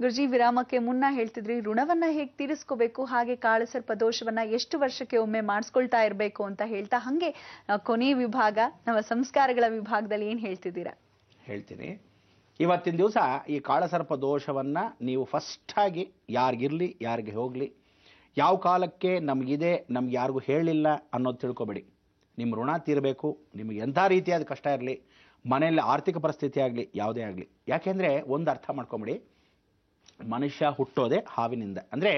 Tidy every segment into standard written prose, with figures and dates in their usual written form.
ಗುರುಜಿ, ವಿರಾಮಕ್ಕೆ ಮುನ್ನ ಹೇಳ್ತಿದ್ರಿ ಋಣವನ್ನ ಹೇಗೆ ತೀರಿಸ್ಕೋಬೇಕು, ಹಾಗೆ ಕಾಳಸರ್ಪ ದೋಷವನ್ನ ಎಷ್ಟು ವರ್ಷಕ್ಕೆ ಒಮ್ಮೆ ಮಾಡಿಸ್ಕೊಳ್ತಾ ಇರಬೇಕು ಅಂತ ಹೇಳ್ತಾ, ಹಂಗೆ ಕೊನೆಯ ವಿಭಾಗ ನಮ್ಮ ಸಂಸ್ಕಾರಗಳ ವಿಭಾಗದಲ್ಲಿ ಏನ್ ಹೇಳ್ತಿದ್ದೀರಾ? ಹೇಳ್ತೀನಿ. ಇವತ್ತಿನ ದಿವಸ ಈ ಕಾಳಸರ್ಪ ದೋಷವನ್ನ ನೀವು ಫಸ್ಟ್ ಆಗಿ ಯಾರಿಗಿರ್ಲಿ ಯಾರಿಗೆ ಹೋಗ್ಲಿ, ಯಾವ ಕಾಲಕ್ಕೆ ನಮಗಿದೆ ನಮ್ಗೆ ಯಾರಿಗೂ ಹೇಳಿಲ್ಲ ಅನ್ನೋದು ತಿಳ್ಕೊಬೇಡಿ. ನಿಮ್ಮ ಋಣ ತೀರಬೇಕು, ನಿಮಗೆ ಎಂಥ ರೀತಿಯಾದ ಕಷ್ಟ ಇರಲಿ, ಮನೆಯಲ್ಲಿ ಆರ್ಥಿಕ ಪರಿಸ್ಥಿತಿ ಆಗಲಿ, ಯಾವುದೇ ಆಗಲಿ. ಯಾಕೆಂದರೆ ಒಂದು ಅರ್ಥ ಮಾಡ್ಕೊಂಬಿಡಿ, ಮನುಷ್ಯ ಹುಟ್ಟೋದೆ ಹಾವಿನಿಂದ. ಅಂದರೆ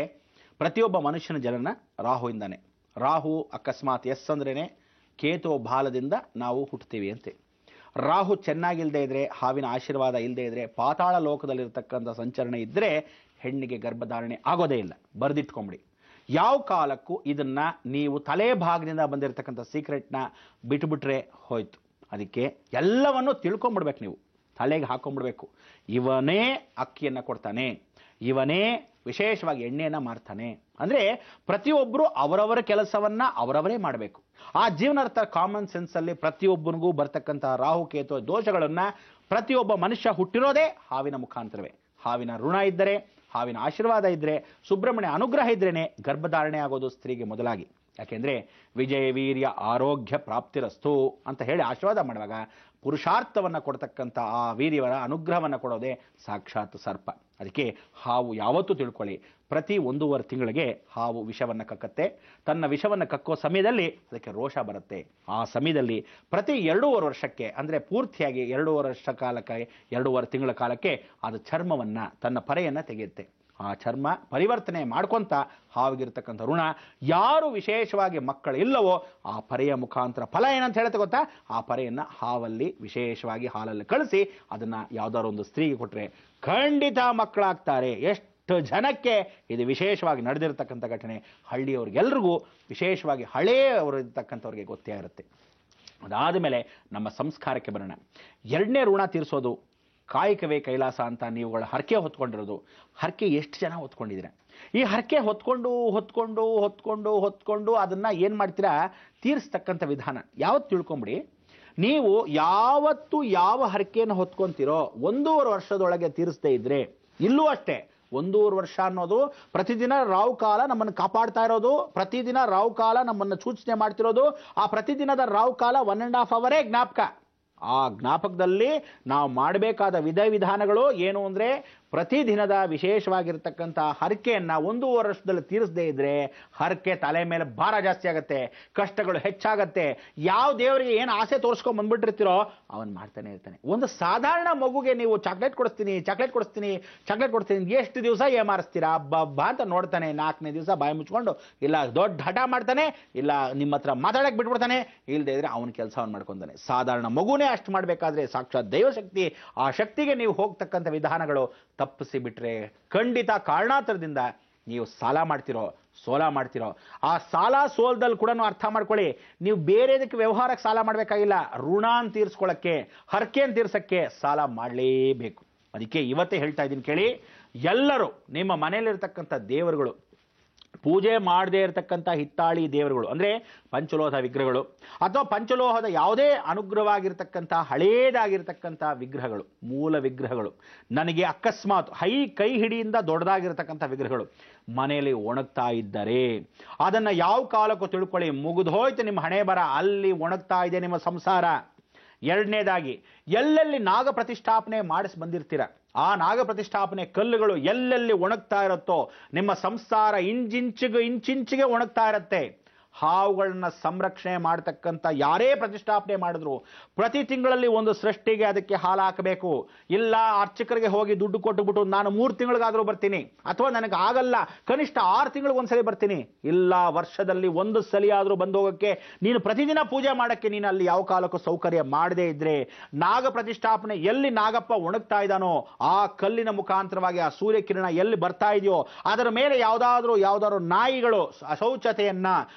ಪ್ರತಿಯೊಬ್ಬ ಮನುಷ್ಯನ ಜನನ ರಾಹುವಿಂದಾನೆ. ರಾಹು ಅಕಸ್ಮಾತ್ ಎಸ್ ಅಂದ್ರೇ ಕೇತು ಬಾಲದಿಂದ ನಾವು ಹುಟ್ಟುತ್ತೀವಿ ಅಂತೆ. ರಾಹು ಚೆನ್ನಾಗಿಲ್ಲದೆ ಇದ್ದರೆ, ಹಾವಿನ ಆಶೀರ್ವಾದ ಇಲ್ಲದೆ ಇದ್ದರೆ, ಪಾತಾಳ ಲೋಕದಲ್ಲಿರ್ತಕ್ಕಂಥ ಸಂಚರಣೆ ಇದ್ದರೆ ಹೆಣ್ಣಿಗೆ ಗರ್ಭಧಾರಣೆ ಆಗೋದೇ ಇಲ್ಲ. ಬರೆದಿಟ್ಕೊಂಬಿಡಿ. ಯಾವ ಕಾಲಕ್ಕೂ ಇದನ್ನು ನೀವು ತಲೆ ಭಾಗದಿಂದ ಬಂದಿರತಕ್ಕಂಥ ಸೀಕ್ರೆಟ್ನ ಬಿಟ್ಟುಬಿಟ್ರೆ ಹೋಯ್ತು. ಅದಕ್ಕೆ ಎಲ್ಲವನ್ನೂ ತಿಳ್ಕೊಂಬಿಡ್ಬೇಕು, ನೀವು ತಲೆಗೆ ಹಾಕೊಂಡ್ಬಿಡ್ಬೇಕು. ಇವನೇ ಅಕ್ಕಿಯನ್ನು ಕೊಡ್ತಾನೆ, ಇವನೇ ವಿಶೇಷವಾಗಿ ಎಣ್ಣೆಯನ್ನು ಮಾರ್ತಾನೆ. ಅಂದರೆ ಪ್ರತಿಯೊಬ್ಬರು ಅವರವರ ಕೆಲಸವನ್ನು ಅವರವರೇ ಮಾಡಬೇಕು. ಆ ಜೀವನಾರ್ಥ ಕಾಮನ್ ಸೆನ್ಸಲ್ಲಿ ಪ್ರತಿಯೊಬ್ಬನಿಗೂ ಬರ್ತಕ್ಕಂಥ ರಾಹುಕೇತು ದೋಷಗಳನ್ನು ಪ್ರತಿಯೊಬ್ಬ ಮನುಷ್ಯ ಹುಟ್ಟಿರೋದೇ ಹಾವಿನ ಮುಖಾಂತರವೇ. ಹಾವಿನ ಋಣ ಇದ್ದರೆ, ಹಾವಿನ ಆಶೀರ್ವಾದ ಇದ್ದರೆ, ಸುಬ್ರಹ್ಮಣ್ಯ ಅನುಗ್ರಹ ಇದ್ರೇ ಗರ್ಭಧಾರಣೆ ಆಗೋದು ಸ್ತ್ರೀಗೆ ಮೊದಲಾಗಿ. ಯಾಕೆಂದರೆ ವಿಜಯ ವೀರ್ಯ ಆರೋಗ್ಯ ಪ್ರಾಪ್ತಿರಸ್ತು ಅಂತ ಹೇಳಿ ಆಶೀರ್ವಾದ ಮಾಡುವಾಗ ಪುರುಷಾರ್ಥವನ್ನು ಕೊಡ್ತಕ್ಕಂಥ ಆ ವೀರ್ಯವರ ಅನುಗ್ರಹವನ್ನು ಕೊಡೋದೇ ಸಾಕ್ಷಾತ್ ಸರ್ಪ. ಅದಕ್ಕೆ ಹಾವು ಯಾವತ್ತೂ ತಿಳ್ಕೊಳ್ಳಿ, ಪ್ರತಿ 1.5 ತಿಂಗಳಿಗೆ ಹಾವು ವಿಷವನ್ನು ಕಕ್ಕತ್ತೆ. ತನ್ನ ವಿಷವನ್ನು ಕಕ್ಕೋ ಸಮಯದಲ್ಲಿ ಅದಕ್ಕೆ ರೋಷ ಬರುತ್ತೆ. ಆ ಸಮಯದಲ್ಲಿ ಪ್ರತಿ 2.5 ವರ್ಷಕ್ಕೆ, ಅಂದರೆ ಪೂರ್ತಿಯಾಗಿ 2.5 ವರ್ಷ ಕಾಲಕ್ಕೆ, 2.5 ತಿಂಗಳ ಕಾಲಕ್ಕೆ ಅದು ಚರ್ಮವನ್ನು, ತನ್ನ ಪರೆಯನ್ನು ತೆಗೆಯುತ್ತೆ. ಆ ಚರ್ಮ ಪರಿವರ್ತನೆ ಮಾಡ್ಕೊಂತ ಹಾವಿಗಿರ್ತಕ್ಕಂಥ ಋಣ, ಯಾರು ವಿಶೇಷವಾಗಿ ಮಕ್ಕಳು ಇಲ್ಲವೋ ಆ ಪರೆಯ ಮುಖಾಂತರ ಫಲ ಏನಂತ ಹೇಳುತ್ತೆ ಗೊತ್ತಾ? ಆ ಪರೆಯನ್ನು ಹಾವಲ್ಲಿ ವಿಶೇಷವಾಗಿ ಹಾಲಲ್ಲಿ ಕಳಿಸಿ ಅದನ್ನು ಯಾವ್ದಾದ್ರು ಒಂದು ಸ್ತ್ರೀಗೆ ಕೊಟ್ಟರೆ ಖಂಡಿತ ಮಕ್ಕಳಾಗ್ತಾರೆ. ಎಷ್ಟು ಜನಕ್ಕೆ ಇದು ವಿಶೇಷವಾಗಿ ನಡೆದಿರ್ತಕ್ಕಂಥ ಘಟನೆ, ಹಳ್ಳಿಯವ್ರಿಗೆಲ್ರಿಗೂ, ವಿಶೇಷವಾಗಿ ಹಳೆಯವರು ಇರ್ತಕ್ಕಂಥವ್ರಿಗೆ ಗೊತ್ತೇ ಇರುತ್ತೆ. ಅದಾದ ಮೇಲೆ ನಮ್ಮ ಸಂಸ್ಕಾರಕ್ಕೆ ಬರೋಣ. 2ನೇ ಋಣ ತೀರಿಸೋದು ಕಾಯಕವೇ ಕೈಲಾಸ ಅಂತ ನೀವುಗಳ ಹರಕೆ ಹೊತ್ಕೊಂಡಿರೋದು. ಹರಕೆ ಎಷ್ಟು ಜನ ಹೊತ್ಕೊಂಡಿದ್ದೀರ? ಈ ಹರಕೆ ಹೊತ್ಕೊಂಡು ಅದನ್ನು ಏನು ಮಾಡ್ತೀರಾ? ತೀರಿಸ್ತಕ್ಕಂಥ ವಿಧಾನ ಯಾವತ್ತು ತಿಳ್ಕೊಂಬಿಡಿ. ನೀವು ಯಾವತ್ತು ಯಾವ ಹರಕೆಯನ್ನು ಹೊತ್ಕೊಂತೀರೋ 1.5 ವರ್ಷದೊಳಗೆ ತೀರಿಸದೇ ಇದ್ರೆ, ಇಲ್ಲೂ ಅಷ್ಟೇ 1.5 ವರ್ಷ ಅನ್ನೋದು ಪ್ರತಿದಿನ ರಾವು ಕಾಲ ನಮ್ಮನ್ನು ಕಾಪಾಡ್ತಾ ಇರೋದು, ಪ್ರತಿದಿನ ರಾವು ಕಾಲ ನಮ್ಮನ್ನು ಸೂಚನೆ ಮಾಡ್ತಿರೋದು. ಆ ಪ್ರತಿದಿನದ ರಾವು ಕಾಲ 1.5 ಅವರೇ ಜ್ಞಾಪಕ. ಆ ಜ್ಞಾಪಕದಲ್ಲಿ ನಾವು ಮಾಡಬೇಕಾದ ವಿಧಾನಗಳು ಏನು ಅಂದರೆ, ಪ್ರತಿದಿನದ ವಿಶೇಷವಾಗಿರ್ತಕ್ಕಂಥ ಹರಕೆಯನ್ನು 1.5 ವರ್ಷದಲ್ಲಿ ತೀರಿಸದೇ ಇದ್ರೆ ಹರಕೆ ತಲೆ ಮೇಲೆ ಭಾರ ಜಾಸ್ತಿ ಆಗುತ್ತೆ, ಕಷ್ಟಗಳು ಹೆಚ್ಚಾಗತ್ತೆ. ಯಾವ ದೇವರಿಗೆ ಏನು ಆಸೆ ತೋರಿಸ್ಕೊಂಡು ಬಂದ್ಬಿಟ್ಟಿರ್ತೀರೋ ಅವನು ಮಾಡ್ತಾನೆ ಇರ್ತಾನೆ. ಒಂದು ಸಾಧಾರಣ ಮಗುಗೆ ನೀವು ಚಾಕ್ಲೇಟ್ ಕೊಡಿಸ್ತೀನಿ ಎಷ್ಟು ದಿವಸ ಏಮಾರಿಸ್ತೀರಾ? ಹಬ್ಬ ಅಂತ ನೋಡ್ತಾನೆ. 4ನೇ ದಿವಸ ಬಾಯಿ ಮುಚ್ಕೊಂಡು, ಇಲ್ಲ ದೊಡ್ಡ ಹಠ ಮಾಡ್ತಾನೆ, ಇಲ್ಲ ನಿಮ್ಮ ಹತ್ರ ಮಾತಾಡಕ್ಕೆ ಬಿಟ್ಬಿಡ್ತಾನೆ, ಇಲ್ಲದೆ ಇದ್ರೆ ಅವನ ಕೆಲಸ ಅವ್ನು ಮಾಡ್ಕೊತಾನೆ. ಸಾಧಾರಣ ಮಗುನೇ ಅಷ್ಟು ಮಾಡಬೇಕಾದ್ರೆ ಸಾಕ್ಷಾತ್ ದೈವಶಕ್ತಿ, ಆ ಶಕ್ತಿಗೆ ನೀವು ಹೋಗ್ತಕ್ಕಂಥ ವಿಧಾನಗಳು ತಪ್ಪಿಸಿ ಬಿಟ್ರೆ ಖಂಡಿತ ಕಾರಣಾಂತರದಿಂದ ನೀವು ಸಾಲ ಮಾಡ್ತಿರೋ, ಸೋಲ ಮಾಡ್ತಿರೋ. ಆ ಸಾಲ ಸೋಲದಲ್ಲಿ ಕೂಡ ಅರ್ಥ ಮಾಡ್ಕೊಳ್ಳಿ, ನೀವು ಬೇರೆದಕ್ಕೆ ವ್ಯವಹಾರಕ್ಕೆ ಸಾಲ ಮಾಡಬೇಕಾಗಿಲ್ಲ. ಋಣಾನ್ ತೀರಿಸ್ಕೊಳ್ಳೋಕ್ಕೆ, ಹರಕೆಯನ್ನು ತೀರ್ಸಕ್ಕೆ ಸಾಲ ಮಾಡಲೇಬೇಕು. ಅದಕ್ಕೆ ಇವತ್ತೇ ಹೇಳ್ತಾ ಇದ್ದೀನಿ ಕೇಳಿ, ಎಲ್ಲರೂ ನಿಮ್ಮ ಮನೆಯಲ್ಲಿರ್ತಕ್ಕಂಥ ದೇವರುಗಳು, ಪೂಜೆ ಮಾಡದೇ ಇರತಕ್ಕಂಥ ಹಿತ್ತಾಳಿ ದೇವರುಗಳು, ಅಂದರೆ ಪಂಚಲೋಹದ ವಿಗ್ರಹಗಳು ಅಥವಾ ಪಂಚಲೋಹದ ಯಾವುದೇ ಅನುಗ್ರಹವಾಗಿರ್ತಕ್ಕಂಥ ಹಳೇದಾಗಿರ್ತಕ್ಕಂಥ ವಿಗ್ರಹಗಳು, ಮೂಲ ವಿಗ್ರಹಗಳು, ನನಗೆ ಅಕಸ್ಮಾತ್ ಕೈ ಹಿಡಿಯಿಂದ ದೊಡ್ಡದಾಗಿರ್ತಕ್ಕಂಥ ವಿಗ್ರಹಗಳು ಮನೆಯಲ್ಲಿ ಒಣಗ್ತಾ ಇದ್ದರೆ ಅದನ್ನು ಯಾವ ಕಾಲಕ್ಕೂ ತಿಳ್ಕೊಳ್ಳಿ, ಮುಗಿದೋಯ್ತು ನಿಮ್ಮ ಹಣೆ ಬರ, ಅಲ್ಲಿ ಒಣಗ್ತಾ ಇದೆ ನಿಮ್ಮ ಸಂಸಾರ. 2ನೇದಾಗಿ, ಎಲ್ಲೆಲ್ಲಿ ನಾಗ ಪ್ರತಿಷ್ಠಾಪನೆ ಮಾಡಿಸಿ ಬಂದಿರ್ತೀರ, ಆ ನಾಗ ಪ್ರತಿಷ್ಠಾಪನೆ ಕಲ್ಲುಗಳು ಎಲ್ಲೆಲ್ಲಿ ಒಣಗ್ತಾ ಇರುತ್ತೋ ನಿಮ್ಮ ಸಂಸಾರ ಇಂಚಿಂಚಿಗೆ ಒಣಗ್ತಾ ಇರುತ್ತೆ. ಹಾವುಗಳನ್ನ ಸಂರಕ್ಷಣೆ ಮಾಡತಕ್ಕಂಥ ಯಾರೇ ಪ್ರತಿಷ್ಠಾಪನೆ ಮಾಡಿದ್ರು ಪ್ರತಿ ತಿಂಗಳಲ್ಲಿ ಒಂದು ಸೃಷ್ಟಿಗೆ ಅದಕ್ಕೆ ಹಾಲು ಹಾಕಬೇಕು. ಇಲ್ಲ ಅರ್ಚಕರಿಗೆ ಹೋಗಿ ದುಡ್ಡು ಕೊಟ್ಟುಬಿಟ್ಟು ನಾನು 3 ತಿಂಗಳಿಗಾದರೂ ಬರ್ತೀನಿ, ಅಥವಾ ನನಗೆ ಆಗಲ್ಲ ಕನಿಷ್ಠ 6 ತಿಂಗಳಿಗೆ ಒಂದ್ಸಲಿ ಬರ್ತೀನಿ, ಇಲ್ಲ ವರ್ಷದಲ್ಲಿ 1 ಸಲ ಆದರೂ ಬಂದು ಹೋಗೋಕ್ಕೆ, ನೀನು ಪ್ರತಿದಿನ ಪೂಜೆ ಮಾಡೋಕ್ಕೆ ನೀನು ಅಲ್ಲಿ ಯಾವ ಕಾಲಕ್ಕೂ ಸೌಕರ್ಯ ಮಾಡದೇ ಇದ್ರೆ, ನಾಗ ಪ್ರತಿಷ್ಠಾಪನೆ ಎಲ್ಲಿ ನಾಗಪ್ಪ ಒಣಗ್ತಾ ಇದ್ದಾನೋ ಆ ಕಲ್ಲಿನ ಮುಖಾಂತರವಾಗಿ ಆ ಸೂರ್ಯಕಿರಣ ಎಲ್ಲಿ ಬರ್ತಾ ಇದೆಯೋ ಅದರ ಮೇಲೆ ಯಾವುದಾದ್ರೂ ನಾಯಿಗಳು ಅಶೌಚತೆಯನ್ನ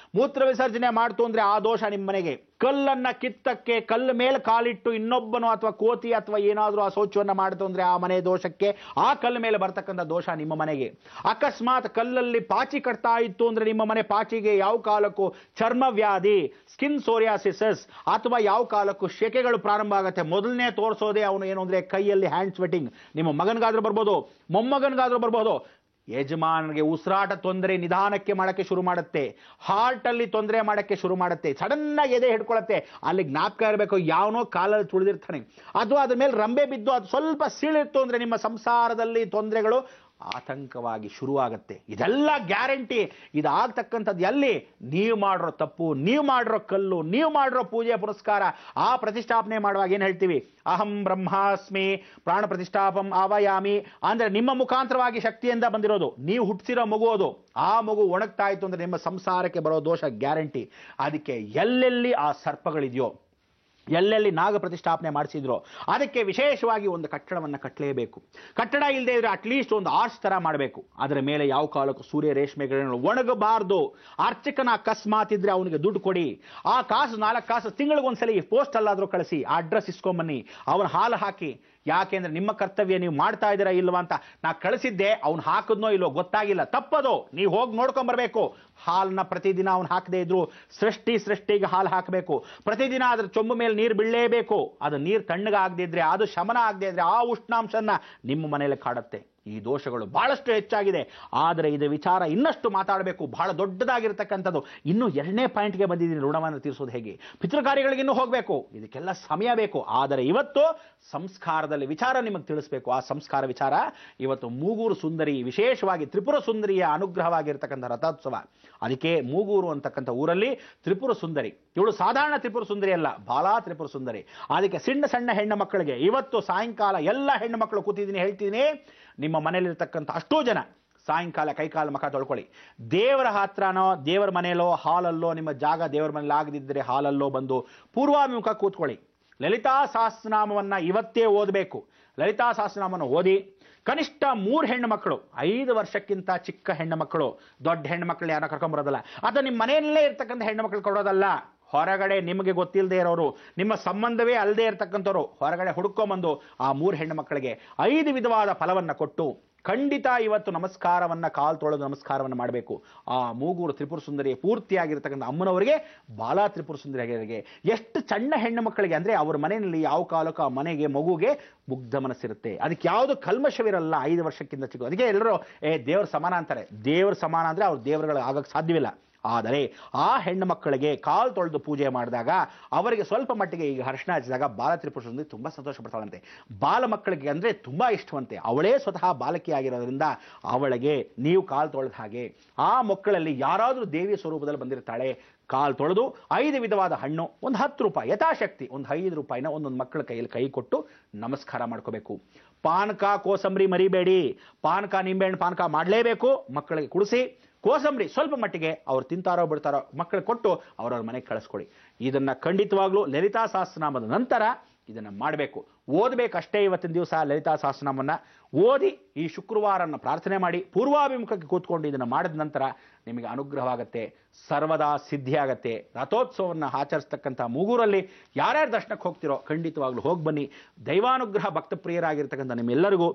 ಮೂತ್ರ ವಿಸರ್ಜನೆ ಮಾಡ್ತು ಅಂದ್ರೆ ಆ ದೋಷ ನಿಮ್ಮ ಮನೆಗೆ. ಕಲ್ಲನ್ನ ಕಿತ್ತಕ್ಕೆ ಕಲ್ಲು ಮೇಲೆ ಕಾಲಿಟ್ಟು ಇನ್ನೊಬ್ಬನು ಅಥವಾ ಕೋತಿ ಅಥವಾ ಏನಾದ್ರೂ ಆ ಶೌಚವನ್ನ ಮಾಡ್ತು ಅಂದ್ರೆ ಆ ಮನೆ ದೋಷಕ್ಕೆ, ಆ ಕಲ್ಲು ಮೇಲೆ ಬರ್ತಕ್ಕಂಥ ದೋಷ ನಿಮ್ಮ ಮನೆಗೆ. ಅಕಸ್ಮಾತ್ ಕಲ್ಲಲ್ಲಿ ಪಾಚಿ ಕಟ್ತಾ ಇತ್ತು ಅಂದ್ರೆ ನಿಮ್ಮ ಮನೆ ಪಾಚಿಗೆ ಯಾವ ಕಾಲಕ್ಕೂ ಚರ್ಮ ವ್ಯಾಧಿ, ಸ್ಕಿನ್ ಸೋರಿಯಾಸಿಸ್, ಅಥವಾ ಯಾವ ಕಾಲಕ್ಕೂ ಶೆಕೆಗಳು ಪ್ರಾರಂಭ ಆಗುತ್ತೆ. ಮೊದಲನೇ ತೋರಿಸೋದೇ ಅವನು ಏನು ಅಂದ್ರೆ ಕೈಯಲ್ಲಿ ಹ್ಯಾಂಡ್ ಸ್ವೆಟಿಂಗ್. ನಿಮ್ಮ ಮಗನಿಗಾದ್ರೂ ಬರ್ಬೋದು, ಮೊಮ್ಮಗನಿಗಾದ್ರೂ ಬರ್ಬೋದು. ಯಜಮಾನನಿಗೆ ಉಸಿರಾಟ ತೊಂದರೆ ನಿಧಾನಕ್ಕೆ ಮಾಡಕ್ಕೆ ಶುರು ಮಾಡುತ್ತೆ, ಹಾರ್ಟ್ ಅಲ್ಲಿ ತೊಂದರೆ ಮಾಡಕ್ಕೆ ಶುರು ಮಾಡುತ್ತೆ, ಸಡನ್ ಆಗಿ ಎದೆ ಹಿಡ್ಕೊಳತ್ತೆ. ಅಲ್ಲಿ ಜ್ಞಾಪಕ ಇರಬೇಕು, ಯಾವನೋ ಕಾಲಲ್ಲಿ ತುಳಿದಿರ್ತಾನೆ ಅಥವಾ ಅದ್ರ ಮೇಲೆ ರಂಬೆ ಬಿದ್ದು ಅದು ಸ್ವಲ್ಪ ಸೀಳಿತ್ತು ಅಂದ್ರೆ ನಿಮ್ಮ ಸಂಸಾರದಲ್ಲಿ ತೊಂದರೆಗಳು ಆತಂಕವಾಗಿ ಶುರುವಾಗತ್ತೆ. ಇದೆಲ್ಲ ಗ್ಯಾರಂಟಿ. ಇದಾಗ್ತಕ್ಕಂಥದ್ದು ಎಲ್ಲಿ? ನೀವು ಮಾಡಿರೋ ತಪ್ಪು, ನೀವು ಮಾಡಿರೋ ಕಲ್ಲು, ನೀವು ಮಾಡಿರೋ ಪೂಜೆ ಪುರಸ್ಕಾರ. ಆ ಪ್ರತಿಷ್ಠಾಪನೆ ಮಾಡುವಾಗ ಏನ್ ಹೇಳ್ತೀವಿ? ಅಹಂ ಬ್ರಹ್ಮಾಸ್ಮಿ ಪ್ರಾಣ ಪ್ರತಿಷ್ಠಾಪಂ ಆವಯಾಮಿ ಅಂದ್ರೆ ನಿಮ್ಮ ಮುಖಾಂತರವಾಗಿ ಶಕ್ತಿಯಿಂದ ಬಂದಿರೋದು, ನೀವು ಹುಟ್ಟಿಸಿರೋ ಮಗು ಅದು. ಆ ಮಗು ಒಣಗ್ತಾ ಇತ್ತು ಅಂದ್ರೆ ನಿಮ್ಮ ಸಂಸಾರಕ್ಕೆ ಬರೋ ದೋಷ ಗ್ಯಾರಂಟಿ. ಅದಕ್ಕೆ ಎಲ್ಲೆಲ್ಲಿ ಆ ಸರ್ಪಗಳಿದೆಯೋ, ಎಲ್ಲೆಲ್ಲಿ ನಾಗ ಪ್ರತಿಷ್ಠಾಪನೆ ಮಾಡಿಸಿದ್ರು, ಅದಕ್ಕೆ ವಿಶೇಷವಾಗಿ ಒಂದು ಕಟ್ಟಡವನ್ನು ಕಟ್ಟಲೇಬೇಕು. ಕಟ್ಟಡ ಇಲ್ಲದೆ ಇದ್ರೆ ಅಟ್ಲೀಸ್ಟ್ ಒಂದು ಆರ್ಚ್ ತರ ಮಾಡಬೇಕು. ಅದರ ಮೇಲೆ ಯಾವ ಕಾಲಕ್ಕೂ ಸೂರ್ಯ ರೇಷ್ಮೆಗಳನ್ನು ಒಣಗಬಾರ್ದು. ಅರ್ಚಕನ ಅಕಸ್ಮಾತ್ ಇದ್ರೆ ಅವನಿಗೆ ದುಡ್ಡು ಕೊಡಿ. ಆ ಕಾಸು 4 ಕಾಸು ತಿಂಗಳಿಗೊಂದ್ಸಲಿ ಪೋಸ್ಟ್ ಅಲ್ಲಾದ್ರೂ ಕಳಿಸಿ, ಆ ಅಡ್ರೆಸ್ ಇಸ್ಕೊಂಬನ್ನಿ, ಅವನ ಹಾಲು ಹಾಕಿ. ಯಾಕೆಂದ್ರೆ ನಿಮ್ಮ ಕರ್ತವ್ಯ ನೀವು ಮಾಡ್ತಾ ಇದ್ದೀರಾ ಇಲ್ವಾ ಅಂತ. ನಾ ಕಳಿಸಿದ್ದೆ, ಅವ್ನು ಹಾಕಿದ್ನೋ ಇಲ್ವೋ ಗೊತ್ತಾಗಿಲ್ಲ, ತಪ್ಪದು. ನೀವು ಹೋಗಿ ನೋಡ್ಕೊಂಡ್ ಬರ್ಬೇಕು. ಹಾಲನ್ನ ಪ್ರತಿದಿನ ಅವ್ನು ಹಾಕದೇ ಇದ್ರು ಸೃಷ್ಟಿಗೆ ಹಾಲು ಹಾಕಬೇಕು. ಪ್ರತಿದಿನ ಅದ್ರ ಚೊಂಬು ಮೇಲೆ ನೀರು ಬೀಳಲೇಬೇಕು. ಅದು ನೀರು ತಣ್ಣಗಾಗದಿದ್ರೆ, ಅದು ಶಮನ ಆಗದೆ ಇದ್ರೆ ಆ ಉಷ್ಣಾಂಶನ ನಿಮ್ಮ ಮನೆಯಲ್ಲಿ ಕಾಡುತ್ತೆ. ಈ ದೋಷಗಳು ಬಹಳಷ್ಟು ಹೆಚ್ಚಾಗಿದೆ. ಆದರೆ ಇದರ ವಿಚಾರ ಇನ್ನಷ್ಟು ಮಾತಾಡಬೇಕು, ಬಹಳ ದೊಡ್ಡದಾಗಿರ್ತಕ್ಕಂಥದ್ದು. ಇನ್ನು 2ನೇ ಪಾಯಿಂಟ್ಗೆ ಬಂದಿದ್ದೀನಿ, ಋಣವನ್ನು ತೀರಿಸೋದು ಹೇಗೆ. ಪಿತೃಕಾರ್ಯಗಳಿಗೆ ಇನ್ನೂ ಹೋಗಬೇಕು, ಇದಕ್ಕೆಲ್ಲ ಸಮಯ ಬೇಕು. ಆದರೆ ಇವತ್ತು ಸಂಸ್ಕಾರದಲ್ಲಿ ವಿಚಾರ ನಿಮಗೆ ತಿಳಿಸಬೇಕು. ಆ ಸಂಸ್ಕಾರ ವಿಚಾರ ಇವತ್ತು ಮೂಗೂರು ಸುಂದರಿ, ವಿಶೇಷವಾಗಿ ತ್ರಿಪುರ ಸುಂದರಿಯ ಅನುಗ್ರಹವಾಗಿರ್ತಕ್ಕಂಥ ರಥೋತ್ಸವ. ಅದಕ್ಕೆ ಮೂಗೂರು ಅಂತಕ್ಕಂಥ ಊರಲ್ಲಿ ತ್ರಿಪುರ ಸುಂದರಿ, ಇವಳು ಸಾಧಾರಣ ತ್ರಿಪುರ ಸುಂದರಿ ಅಲ್ಲ, ಬಾಲಾ ತ್ರಿಪುರ ಸುಂದರಿ. ಅದಕ್ಕೆ ಸಣ್ಣ ಹೆಣ್ಣು ಮಕ್ಕಳಿಗೆ ಇವತ್ತು ಸಾಯಂಕಾಲ ಎಲ್ಲ ಹೆಣ್ಣು ಮಕ್ಕಳು ಕೂತಿದ್ದೀನಿ, ಹೇಳ್ತೀನಿ, ನಿಮ್ಮ ಮನೆಯಲ್ಲಿರ್ತಕ್ಕಂಥ ಅಷ್ಟೋ ಜನ ಸಾಯಂಕಾಲ ಕೈಕಾಲು ಮುಖ ತೊಳ್ಕೊಳ್ಳಿ. ದೇವರ ಹತ್ರನೋ ದೇವರ ಮನೆಯಲ್ಲೋ ಹಾಲಲ್ಲೋ, ನಿಮ್ಮ ಜಾಗ ದೇವರ ಮನೇಲಿ ಆಗದಿದ್ದರೆ ಹಾಲಲ್ಲೋ ಬಂದು ಪೂರ್ವಾಭಿಮುಖ ಕೂತ್ಕೊಳ್ಳಿ. ಲಲಿತಾ ಸಹಸ್ರನಾಮವನ್ನ ಇವತ್ತೇ ಓದಬೇಕು. ಲಲಿತಾ ಸಹಸ್ರನಾಮವನ್ನು ಓದಿ ಕನಿಷ್ಠ 3 ಹೆಣ್ಣು ಮಕ್ಕಳು, 5 ವರ್ಷಕ್ಕಿಂತ ಚಿಕ್ಕ ಹೆಣ್ಣು ಮಕ್ಕಳು, ದೊಡ್ಡ ಹೆಣ್ಣು ಮಕ್ಕಳು ಯಾರೋ ಕರ್ಕೊಂಬರೋದಲ್ಲ, ಅಥವಾ ನಿಮ್ಮ ಮನೆಯಲ್ಲೇ ಇರ್ತಕ್ಕಂಥ ಹೆಣ್ಣು ಮಕ್ಕಳು ಕೊಡೋದಲ್ಲ. ಹೊರಗಡೆ ನಿಮಗೆ ಗೊತ್ತಿಲ್ಲದೆ ಇರೋರು, ನಿಮ್ಮ ಸಂಬಂಧವೇ ಅಲ್ಲದೆ ಇರತಕ್ಕಂಥವ್ರು ಹೊರಗಡೆ ಹುಡುಕೊಂಬಂದು ಆ 3 ಹೆಣ್ಣು ಮಕ್ಕಳಿಗೆ 5 ವಿಧವಾದ ಫಲವನ್ನ ಕೊಟ್ಟು ಖಂಡಿತ ಇವತ್ತು ನಮಸ್ಕಾರವನ್ನ, ಕಾಲ್ ತೊಳೆದು ನಮಸ್ಕಾರವನ್ನು ಮಾಡಬೇಕು. ಆ ಮೂಗೂರು ತ್ರಿಪುರ ಸುಂದರಿ ಪೂರ್ತಿಯಾಗಿರ್ತಕ್ಕಂಥ ಅಮ್ಮನವರಿಗೆ, ಬಾಲಾ ತ್ರಿಪುರ ಸುಂದರಿಗೆ, ಎಷ್ಟು ಸಣ್ಣ ಹೆಣ್ಣು ಮಕ್ಕಳಿಗೆ ಅಂದ್ರೆ ಅವ್ರ ಮನೆಯಲ್ಲಿ ಯಾವ ಕಾಲಕ್ಕೂ ಆ ಮನೆಗೆ ಮಗುಗೆ ಮುಗ್ಧ ಮನಸ್ಸಿರುತ್ತೆ. ಅದಕ್ಕೆ ಯಾವುದು ಕಲ್ಮಶವಿರಲ್ಲ 5 ವರ್ಷಕ್ಕಿಂತ ಚಿಕ್ಕ. ಅದಕ್ಕೆ ಎಲ್ಲರೂ ದೇವ್ರ ಸಮಾನ ಅಂತಾರೆ. ದೇವ್ರ ಸಮಾನ ಅಂದ್ರೆ ಅವ್ರ ದೇವರುಗಳು ಆಗಕ್ಕೆ ಸಾಧ್ಯವಿಲ್ಲ. ಆದರೆ ಆ ಹೆಣ್ಣು ಮಕ್ಕಳಿಗೆ ಕಾಲ್ ತೊಳೆದು ಪೂಜೆ ಮಾಡಿದಾಗ ಅವರಿಗೆ ಸ್ವಲ್ಪ ಮಟ್ಟಿಗೆ ಈಗ ಅರಿಶಿಣ ಹಚ್ಚಿದಾಗ ಬಾಲ ತ್ರಿಪುರ ಸುಂದರಿ ತುಂಬಾ ಸಂತೋಷ ಪಡ್ತಾಳಂತೆ. ಬಾಲ ಮಕ್ಕಳಿಗೆ ಅಂದ್ರೆ ತುಂಬಾ ಇಷ್ಟವಂತೆ. ಅವಳೇ ಸ್ವತಃ ಬಾಲಕಿ ಆಗಿರೋದ್ರಿಂದ ಅವಳಿಗೆ ನೀವು ಕಾಲ್ ತೊಳೆದ ಹಾಗೆ ಆ ಮಕ್ಕಳಲ್ಲಿ ಯಾರಾದರೂ ದೇವಿಯ ಸ್ವರೂಪದಲ್ಲಿ ಬಂದಿರ್ತಾಳೆ. ಕಾಲ್ ತೊಳೆದು 5 ವಿಧವಾದ ಹಣ್ಣು, ಒಂದು 10 ರೂಪಾಯಿ ಯಥಾಶಕ್ತಿ, ಒಂದು 5 ರೂಪಾಯಿನ ಒಂದೊಂದು ಮಕ್ಕಳ ಕೈಯಲ್ಲಿ ಕೈ ಕೊಟ್ಟು ನಮಸ್ಕಾರ ಮಾಡ್ಕೋಬೇಕು. ಪಾನಕ ಕೋಸಂಬರಿ ಮರಿಬೇಡಿ. ಪಾನಕ ನಿಂಬೆಹಣ್ಣು ಪಾನಕ ಮಾಡಲೇಬೇಕು. ಮಕ್ಕಳಿಗೆ ಕುಡಿಸಿ, ಕೋಸಂಬರಿ ಸ್ವಲ್ಪ ಮಟ್ಟಿಗೆ ಅವ್ರು ತಿಂತಾರೋ ಬಿಡ್ತಾರೋ ಮಕ್ಕಳು ಕೊಟ್ಟು ಅವರವ್ರ ಮನೆಗೆ ಕಳಿಸ್ಕೊಡಿ. ಇದನ್ನ ಖಂಡಿತವಾಗ್ಲೂ ಲಲಿತಾ ಸಹಸ್ರನಾಮದ ನಂತರ ಇದನ್ನ ಮಾಡಬೇಕು. ಓದಬೇಕಷ್ಟೇ. ಇವತ್ತಿನ ದಿವಸ ಲಲಿತಾ ಸಹಸ್ರನಾಮನ್ನ ಓದಿ ಈ ಶುಕ್ರವಾರನ ಪ್ರಾರ್ಥನೆ ಮಾಡಿ ಪೂರ್ವಾಭಿಮುಖಕ್ಕೆ ಕೂತ್ಕೊಂಡು ಇದನ್ನ ಮಾಡಿದ ನಂತರ ನಿಮಗೆ ಅನುಗ್ರಹವಾಗತ್ತೆ, ಸರ್ವದಾ ಸಿದ್ಧಿ ಆಗತ್ತೆ. ರಥೋತ್ಸವವನ್ನು ಆಚರಿಸ್ತಕ್ಕಂಥ ಮೂಗೂರಲ್ಲಿ ಯಾರ್ಯಾರು ದರ್ಶನಕ್ಕೆ ಹೋಗ್ತಿರೋ ಖಂಡಿತವಾಗ್ಲೂ ಹೋಗಿ ಬನ್ನಿ. ದೈವಾನುಗ್ರಹ ಭಕ್ತಪ್ರಿಯರಾಗಿರ್ತಕ್ಕಂಥ ನಿಮ್ಮೆಲ್ಲರಿಗೂ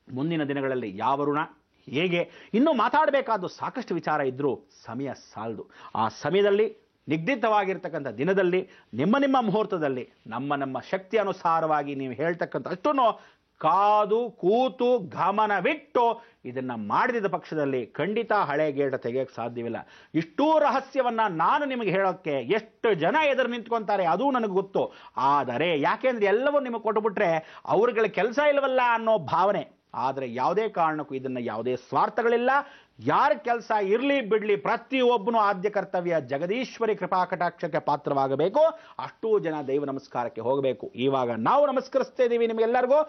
ಮುಂದಿನ ದಿನಗಳಲ್ಲಿ ಯಾವ ಋಣ, ಹೇಗೆ ಇನ್ನೂ ಮಾತಾಡಬೇಕಾದ ಸಾಕಷ್ಟು ವಿಚಾರ ಇದ್ರೂ ಸಮಯ ಸಾಲದು. ಆ ಸಮಯದಲ್ಲಿ ನಿಗದಿತವಾಗಿರ್ತಕ್ಕಂಥ ದಿನದಲ್ಲಿ ನಿಮ್ಮ ಮುಹೂರ್ತದಲ್ಲಿ ನಮ್ಮ ಶಕ್ತಿ ಅನುಸಾರವಾಗಿ ನೀವು ಹೇಳ್ತಕ್ಕಂಥ ಅಷ್ಟನ್ನು ಕಾದು ಕೂತು ಗಮನವಿಟ್ಟು ಇದನ್ನ ಮಾಡಿದ ಪಕ್ಷದಲ್ಲಿ ಖಂಡಿತ ಹಳೆ ಗೇಟ ತೆಗೆಯಕ್ಕೆ ಸಾಧ್ಯವಿಲ್ಲ. ಇಷ್ಟೂ ರಹಸ್ಯವನ್ನ ನಾನು ನಿಮಗೆ ಹೇಳೋಕ್ಕೆ ಎಷ್ಟು ಜನ ಎದುರು ನಿಂತ್ಕೊಂತಾರೆ ಅದು ನನಗೆ ಗೊತ್ತು. ಆದರೆ ಯಾಕೆಂದ್ರೆ ಎಲ್ಲವೂ ನಿಮಗೆ ಕೊಟ್ಟುಬಿಟ್ರೆ ಅವ್ರಗಳ ಕೆಲಸ ಇಲ್ವಲ್ಲ ಅನ್ನೋ ಭಾವನೆ. ಆದರೆ ಯಾವುದೇ ಕಾರಣಕ್ಕೂ ಇದನ್ನ ಯಾವುದೇ ಸ್ವಾರ್ಥಗಳಿಲ್ಲ. ಯಾರ ಕೆಲಸ ಇರ್ಲಿ ಬಿಡ್ಲಿ, ಪ್ರತಿಯೊಬ್ಬನು ಆದ್ಯ ಕರ್ತವ್ಯ ಜಗದೀಶ್ವರಿ ಕೃಪಾ ಕಟಾಕ್ಷಕ್ಕೆ ಪಾತ್ರವಾಗಬೇಕು. ಅಷ್ಟೂ ಜನ ದೈವ ನಮಸ್ಕಾರಕ್ಕೆ ಹೋಗಬೇಕು. ಇವಾಗ ನಾವು ನಮಸ್ಕರಿಸ್ತಾ ಇದ್ದೀವಿ ನಿಮಗೆಲ್ಲರಿಗೂ.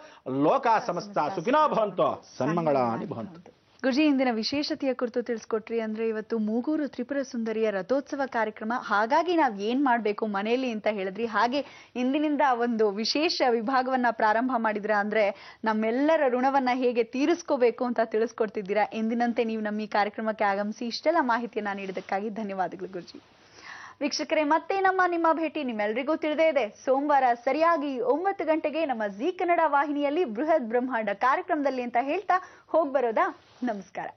ಲೋಕ ಸಮಸ್ತ ಸುಖಿನೋ ಭವಂತು, ಸನ್ಮಂಗಳಾನಿ ಭವಂತು. ಗುರುಜಿ, ಇಂದಿನ ವಿಶೇಷತೆಯ ಕುರಿತು ತಿಳಿಸ್ಕೊಟ್ರಿ. ಅಂದ್ರೆ ಇವತ್ತು ಮೂಗೂರು ತ್ರಿಪುರ ಸುಂದರಿಯ ರಥೋತ್ಸವ ಕಾರ್ಯಕ್ರಮ, ಹಾಗಾಗಿ ನಾವ್ ಏನ್ ಮಾಡ್ಬೇಕು ಮನೆಯಲ್ಲಿ ಅಂತ ಹೇಳಿದ್ರಿ. ಹಾಗೆ ಇಂದಿನಿಂದ ಒಂದು ವಿಶೇಷ ವಿಭಾಗವನ್ನ ಪ್ರಾರಂಭ ಮಾಡಿದ್ರ, ಅಂದ್ರೆ ನಮ್ಮೆಲ್ಲರ ಋಣವನ್ನ ಹೇಗೆ ತೀರಿಸ್ಕೋಬೇಕು ಅಂತ ತಿಳಿಸ್ಕೊಡ್ತಿದ್ದೀರಾ. ಎಂದಿನಂತೆ ನೀವು ನಮ್ಮ ಈ ಕಾರ್ಯಕ್ರಮಕ್ಕೆ ಆಗಮಿಸಿ ಇಷ್ಟೆಲ್ಲ ಮಾಹಿತಿಯನ್ನ ನೀಡಿದ್ದಕ್ಕಾಗಿ ಧನ್ಯವಾದಗಳು ಗುರುಜಿ. ವೀಕ್ಷಕರೇ, ಮತ್ತೆ ನಿಮ್ಮ ಭೇಟಿ ನಿಮ್ಮೆಲ್ಲರಿಗೂ ತಿಳಿದೇ ಇದೆ. ಸೋಮವಾರ ಸರಿಯಾಗಿ 9 ಗಂಟೆಗೆ ನಮ್ಮ ಜೀ ಕನ್ನಡ ವಾಹಿನಿಯಲ್ಲಿ ಬೃಹತ್ ಬ್ರಹ್ಮಾಂಡ ಕಾರ್ಯಕ್ರಮದಲ್ಲಿ ಅಂತ ಹೇಳ್ತಾ ಹೋಗ್ಬರೋದಾ. ನಮಸ್ಕಾರ.